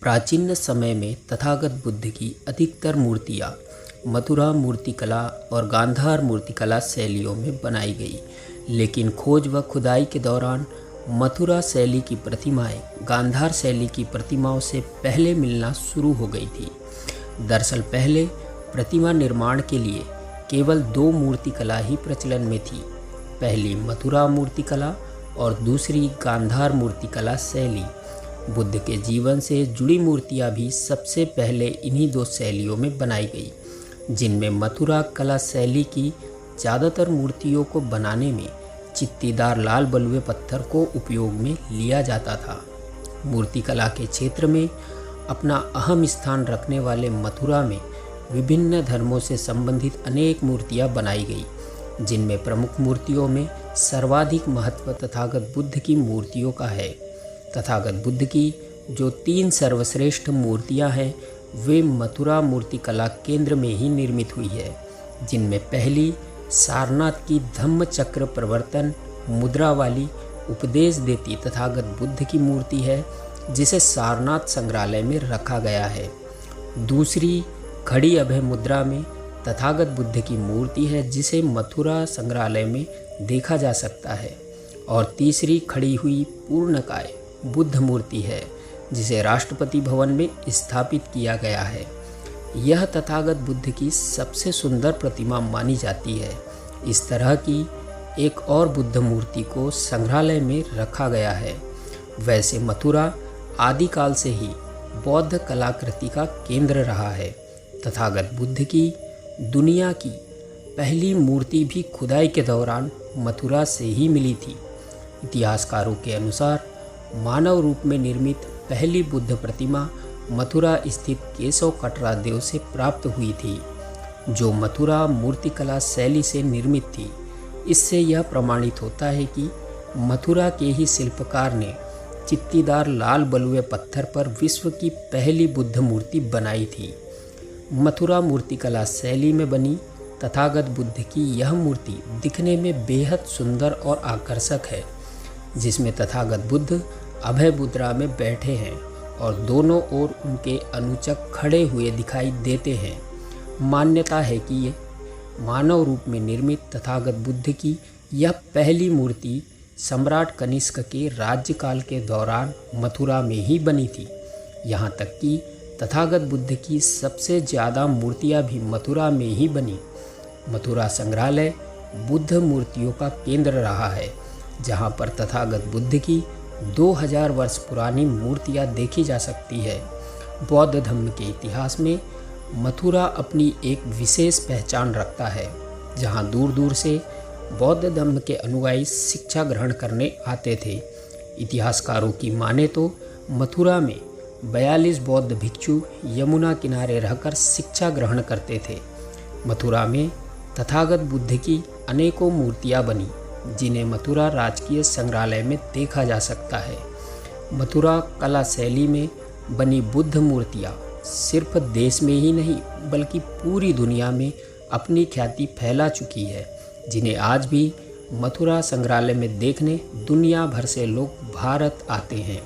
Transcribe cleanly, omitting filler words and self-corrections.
प्राचीन समय में तथागत बुद्ध की अधिकतर मूर्तियाँ मथुरा मूर्तिकला और गांधार मूर्तिकला शैलियों में बनाई गई, लेकिन खोज व खुदाई के दौरान मथुरा शैली की प्रतिमाएं गांधार शैली की प्रतिमाओं से पहले मिलना शुरू हो गई थी। दरअसल पहले प्रतिमा निर्माण के लिए केवल दो मूर्तिकला ही प्रचलन में थी, पहली मथुरा मूर्तिकला और दूसरी गांधार मूर्तिकला शैली। बुद्ध के जीवन से जुड़ी मूर्तियां भी सबसे पहले इन्हीं दो शैलियों में बनाई गई, जिनमें मथुरा कला शैली की ज़्यादातर मूर्तियों को बनाने में चित्तीदार लाल बलुए पत्थर को उपयोग में लिया जाता था। मूर्तिकला के क्षेत्र में अपना अहम स्थान रखने वाले मथुरा में विभिन्न धर्मों से संबंधित अनेक मूर्तियां बनाई गई, जिनमें प्रमुख मूर्तियों में सर्वाधिक महत्व तथागत बुद्ध की मूर्तियों का है। तथागत बुद्ध की जो तीन सर्वश्रेष्ठ मूर्तियां हैं, वे मथुरा मूर्तिकला केंद्र में ही निर्मित हुई है, जिनमें पहली सारनाथ की धम्म चक्र प्रवर्तन मुद्रा वाली उपदेश देती तथागत बुद्ध की मूर्ति है, जिसे सारनाथ संग्रहालय में रखा गया है। दूसरी खड़ी अभय मुद्रा में तथागत बुद्ध की मूर्ति है, जिसे मथुरा संग्रहालय में देखा जा सकता है। और तीसरी खड़ी हुई पूर्णकाय बुद्ध मूर्ति है, जिसे राष्ट्रपति भवन में स्थापित किया गया है। यह तथागत बुद्ध की सबसे सुंदर प्रतिमा मानी जाती है। इस तरह की एक और बुद्ध मूर्ति को संग्रहालय में रखा गया है। वैसे मथुरा आदिकाल से ही बौद्ध कलाकृति का केंद्र रहा है। तथागत बुद्ध की दुनिया की पहली मूर्ति भी खुदाई के दौरान मथुरा से ही मिली थी। इतिहासकारों के अनुसार मानव रूप में निर्मित पहली बुद्ध प्रतिमा मथुरा स्थित केशव कटरा देव से प्राप्त हुई थी, जो मथुरा मूर्तिकला शैली से निर्मित थी। इससे यह प्रमाणित होता है कि मथुरा के ही शिल्पकार ने चित्तीदार लाल बलुए पत्थर पर विश्व की पहली बुद्ध मूर्ति बनाई थी। मथुरा मूर्तिकला शैली में बनी तथागत बुद्ध की यह मूर्ति दिखने में बेहद सुंदर और आकर्षक है, जिसमें तथागत बुद्ध अभय मुद्रा में बैठे हैं और दोनों ओर उनके अनुचर खड़े हुए दिखाई देते हैं। मान्यता है कि ये मानव रूप में निर्मित तथागत बुद्ध की यह पहली मूर्ति सम्राट कनिष्क के राज्यकाल के दौरान मथुरा में ही बनी थी। यहाँ तक कि तथागत बुद्ध की सबसे ज़्यादा मूर्तियाँ भी मथुरा में ही बनी। मथुरा संग्रहालय बुद्ध मूर्तियों का केंद्र रहा है, जहाँ पर तथागत बुद्ध की 2000 वर्ष पुरानी मूर्तियाँ देखी जा सकती है। बौद्ध धर्म के इतिहास में मथुरा अपनी एक विशेष पहचान रखता है, जहाँ दूर दूर से बौद्ध धर्म के अनुयायी शिक्षा ग्रहण करने आते थे। इतिहासकारों की माने तो मथुरा में 42 बौद्ध भिक्षु यमुना किनारे रहकर शिक्षा ग्रहण करते थे। मथुरा में तथागत बुद्ध की अनेकों मूर्तियाँ बनी, जिन्हें मथुरा राजकीय संग्रहालय में देखा जा सकता है। मथुरा कला शैली में बनी बुद्ध मूर्तियाँ सिर्फ देश में ही नहीं बल्कि पूरी दुनिया में अपनी ख्याति फैला चुकी है, जिन्हें आज भी मथुरा संग्रहालय में देखने दुनिया भर से लोग भारत आते हैं।